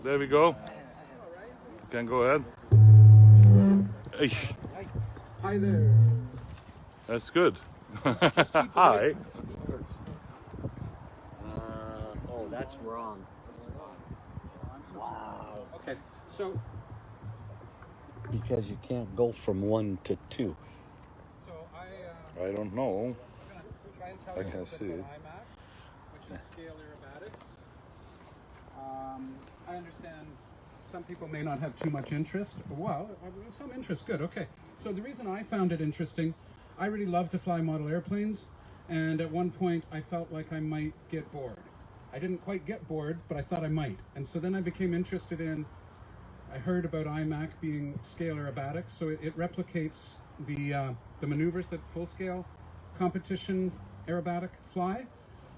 There we go. You can go ahead. Eish. Hi there. That's good. Hi. Oh, that's wrong. Wow. Okay, so Because you can't go from 1 to 2. I don't know. I'm gonna try and tell I you a can little bit see. about IMAC, which is scale aerobatics. I understand some people may not have too much interest. Well, some interest, good, okay. So the reason I found it interesting, I really love to fly model airplanes, and at one point I felt like I might get bored. I didn't quite get bored, but I thought I might. And so then I became interested in, I heard about IMAC being scale aerobatics, so it replicates the maneuvers that full-scale competition aerobatic fly,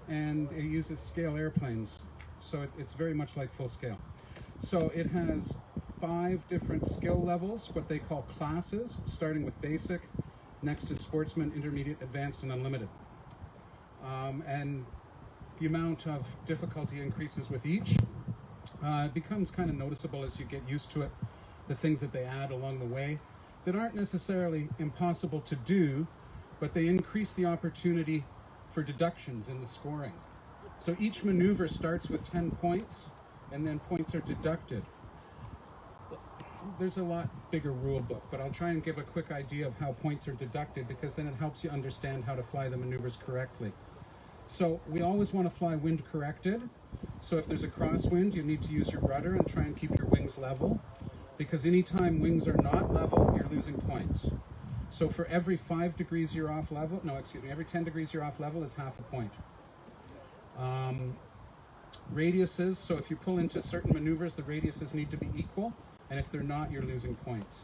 and it uses scale airplanes, so it's very much like full scale. So it has 5 different skill levels, what they call classes, starting with basic, next is sportsman, intermediate, advanced, and unlimited. And the amount of difficulty increases with each. It becomes kind of noticeable as you get used to it, the things that they add along the way that aren't necessarily impossible to do, but they increase the opportunity for deductions in the scoring. So each maneuver starts with 10 points, and then points are deducted. There's a lot bigger rule book, but I'll try and give a quick idea of how points are deducted, because then it helps you understand how to fly the maneuvers correctly. So we always want to fly wind corrected. So if there's a crosswind, you need to use your rudder and try and keep your wings level, because anytime wings are not level, you're losing points. So for every 5 degrees you're off level, every 10 degrees you're off level is half a point. Radiuses, so if you pull into certain maneuvers, the radiuses need to be equal, and if they're not, you're losing points.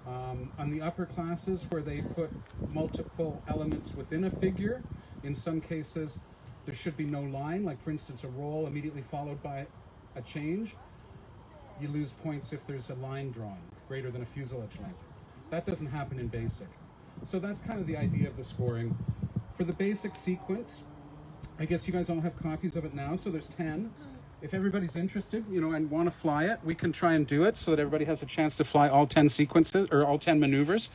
On the upper classes, where they put multiple elements within a figure, in some cases there should be no line, like for instance a roll immediately followed by a change. You lose points if there's a line drawn greater than a fuselage length. That doesn't happen in basic. So that's kind of the idea of the scoring. For the basic sequence, I guess you guys all have copies of it now, so there's 10. If everybody's interested, and want to fly it, we can try and do it so that everybody has a chance to fly all 10 sequences, or all 10 maneuvers.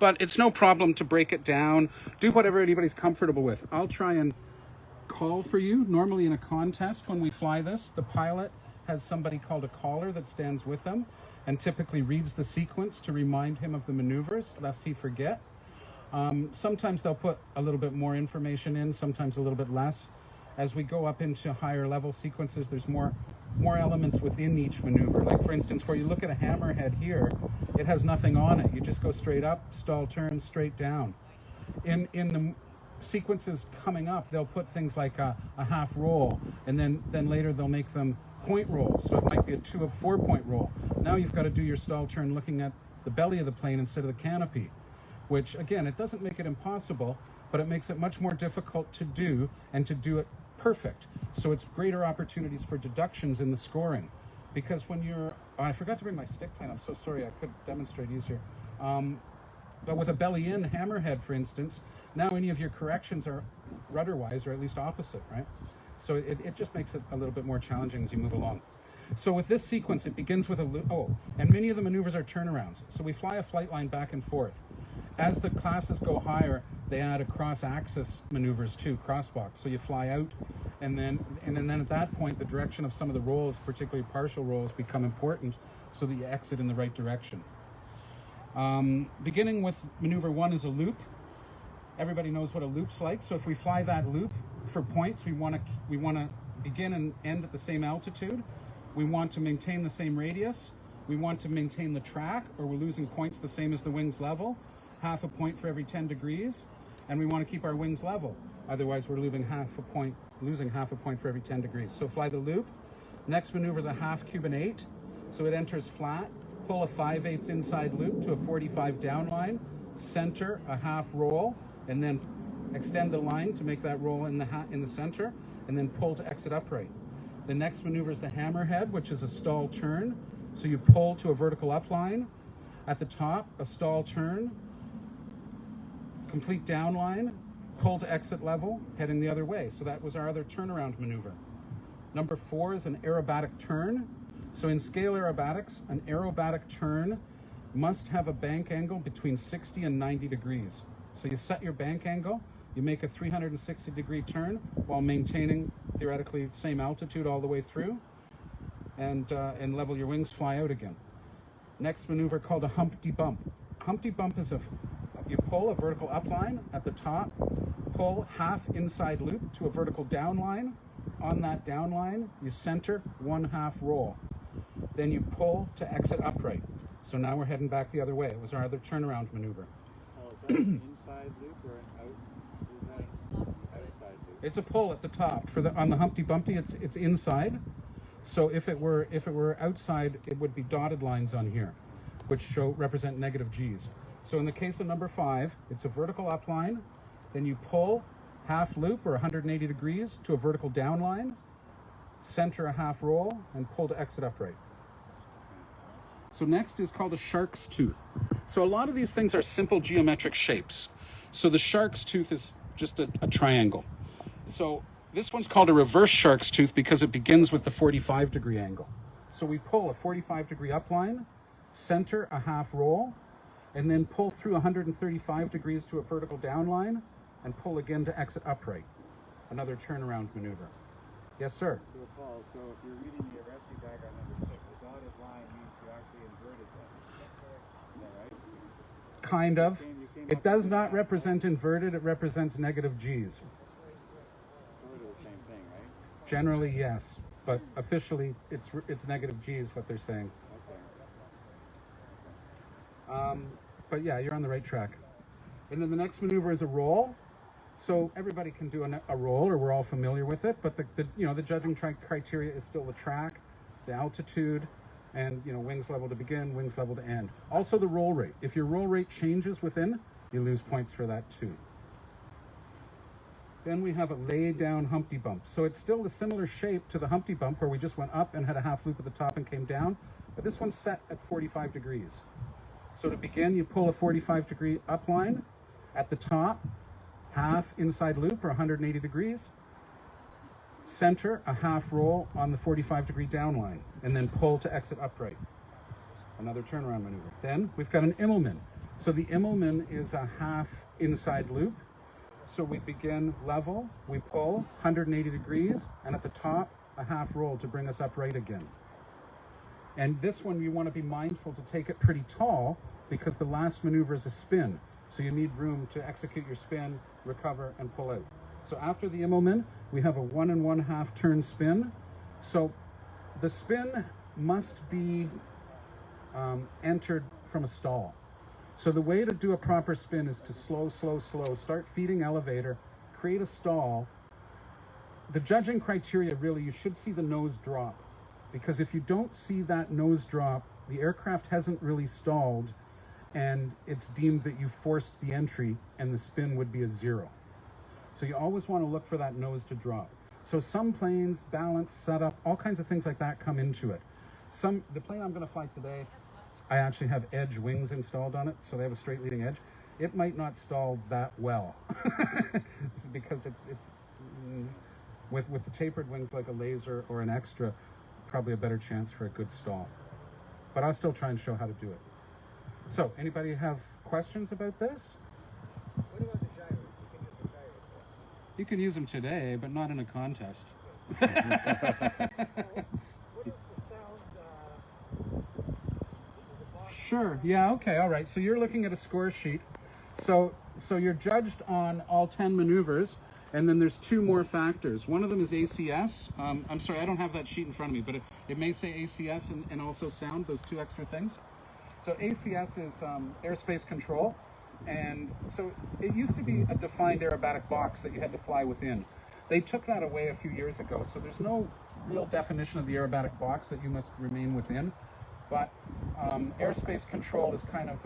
But it's no problem to break it down, do whatever anybody's comfortable with. I'll try and call for you. Normally in a contest, when we fly this, the pilot has somebody called a caller that stands with them and typically reads the sequence to remind him of the maneuvers, lest he forget. Sometimes they'll put a little bit more information in, sometimes a little bit less. As we go up into higher level sequences, there's more elements within each maneuver. Like for instance, where you look at a hammerhead here, it has nothing on it. You just go straight up, stall turn, straight down. In the sequences coming up, they'll put things like a half roll, and then later they'll make them point rolls. So it might be a 2 of 4 point roll. Now you've got to do your stall turn looking at the belly of the plane instead of the canopy, which again, it doesn't make it impossible, but it makes it much more difficult to do, and to do it perfect. So it's greater opportunities for deductions in the scoring. Because when you're, I forgot to bring my stick plane, I'm so sorry, I could demonstrate easier. But with a belly in hammerhead, for instance, now any of your corrections are rudder-wise, or at least opposite, right? So it just makes it a little bit more challenging as you move along. So with this sequence, it begins with a loop. Oh, and many of the maneuvers are turnarounds. So we fly a flight line back and forth. As the classes go higher, they add a cross-axis maneuvers too, crosswalk. So you fly out, and then at that point, the direction of some of the rolls, particularly partial rolls, become important, so that you exit in the right direction. Beginning with maneuver 1 is a loop. Everybody knows what a loop's like. So if we fly that loop for points, we want to begin and end at the same altitude. We want to maintain the same radius. We want to maintain the track, or we're losing points the same as the wings level, half a point for every 10 degrees, and we want to keep our wings level. Otherwise, we're losing half a point for every 10 degrees. So fly the loop. Next maneuver is a half Cuban 8. So it enters flat, pull a 5/8 inside loop to a 45 down line, center a half roll, and then extend the line to make that roll in the center, and then pull to exit upright. The next maneuver is the hammerhead, which is a stall turn. So you pull to a vertical upline. At the top, a stall turn, complete downline, pull to exit level, heading the other way. So that was our other turnaround maneuver. Number 4 is an aerobatic turn. So in scale aerobatics, an aerobatic turn must have a bank angle between 60 and 90 degrees. So you set your bank angle, you make a 360-degree turn while maintaining, theoretically, the same altitude all the way through, and level your wings, fly out again. Next maneuver called a Humpty Bump. Humpty Bump is you pull a vertical upline at the top, pull half inside loop to a vertical downline. On that downline, you center 1/2 roll. Then you pull to exit upright. So now we're heading back the other way. It was our other turnaround maneuver. Oh, is that an inside loop or an outside loop? It's a pull at the top. On the Humpty Bumpty, it's inside. So if it were outside, it would be dotted lines on here, which represent negative G's. So in the case of number 5, it's a vertical upline. Then you pull half loop or 180 degrees to a vertical downline, center a half roll, and pull to exit upright. So next is called a shark's tooth. So a lot of these things are simple geometric shapes. So the shark's tooth is just a triangle. So this one's called a reverse shark's tooth because it begins with the 45-degree angle. So we pull a 45-degree upline, center a half roll, and then pull through 135 degrees to a vertical downline, and pull again to exit upright. Another turnaround maneuver. Yes, sir? So Paul, so if you're reading the rescue diagram number 6, the dotted line means you actually inverted that. Is that right? Kind of. You came It up does with not represent inverted, it represents negative G's. sort of the same thing, right? Generally, yes, but officially, it's negative G's what they're saying. Okay. But yeah, you're on the right track. And then the next maneuver is a roll. So everybody can do a roll, or we're all familiar with it. But the judging criteria is still the track, the altitude, and wings level to begin, wings level to end. Also the roll rate. If your roll rate changes within, you lose points for that too. Then we have a laid down Humpty Bump. So it's still a similar shape to the Humpty Bump where we just went up and had a half loop at the top and came down. But this one's set at 45 degrees. So to begin, you pull a 45-degree upline at the top, half inside loop or 180 degrees, center a half roll on the 45-degree downline, and then pull to exit upright. Another turnaround maneuver. Then we've got an Immelman. So the Immelman is a half inside loop. So we begin level, we pull 180 degrees, and at the top, a half roll to bring us upright again. And this one, you want to be mindful to take it pretty tall because the last maneuver is a spin. So you need room to execute your spin, recover, and pull out. So after the Immelman, we have a 1 1/2 turn spin. So the spin must be entered from a stall. So the way to do a proper spin is to slow, slow, slow. Start feeding elevator, create a stall. The judging criteria, really, you should see the nose drop. Because if you don't see that nose drop, the aircraft hasn't really stalled, and it's deemed that you forced the entry, and the spin would be a 0. So you always want to look for that nose to drop. So some planes, balance, setup, all kinds of things like that come into it. The plane I'm going to fly today, I actually have edge wings installed on it, so they have a straight leading edge. It might not stall that well because it's with the tapered wings like a laser or an extra, probably a better chance for a good stall. But I'll still try and show how to do it. So, anybody have questions about this? What about the gyros? You can use the gyros. You can use them today, but not in a contest. What is the sound? This is the box. Sure. Yeah. Okay. All right. So you're looking at a score sheet. So you're judged on all 10 maneuvers, and then there's 2 more factors. One of them is ACS. I'm sorry, I don't have that sheet in front of me, but it may say ACS and also sound, those 2 extra things. So ACS is airspace control, and so it used to be a defined aerobatic box that you had to fly within. They took that away a few years ago, so there's no real definition of the aerobatic box that you must remain within. But airspace control is kind of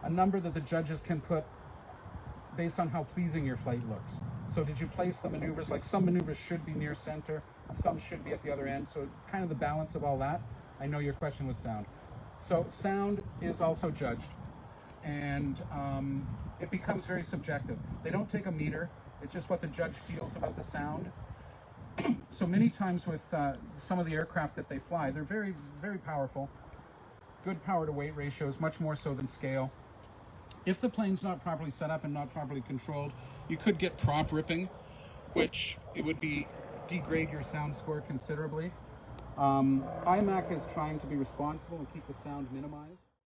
a number that the judges can put based on how pleasing your flight looks. So did you place the maneuvers, like some maneuvers should be near center, some should be at the other end, so kind of the balance of all that. I know your question was sound. So sound is also judged, and it becomes very subjective. They don't take a meter, it's just what the judge feels about the sound. So many times with some of the aircraft that they fly, they're very, very powerful. Good power to weight ratios, much more so than scale. If the plane's not properly set up and not properly controlled, you could get prop ripping, which it would degrade your sound score considerably. IMAC is trying to be responsible and keep the sound minimized.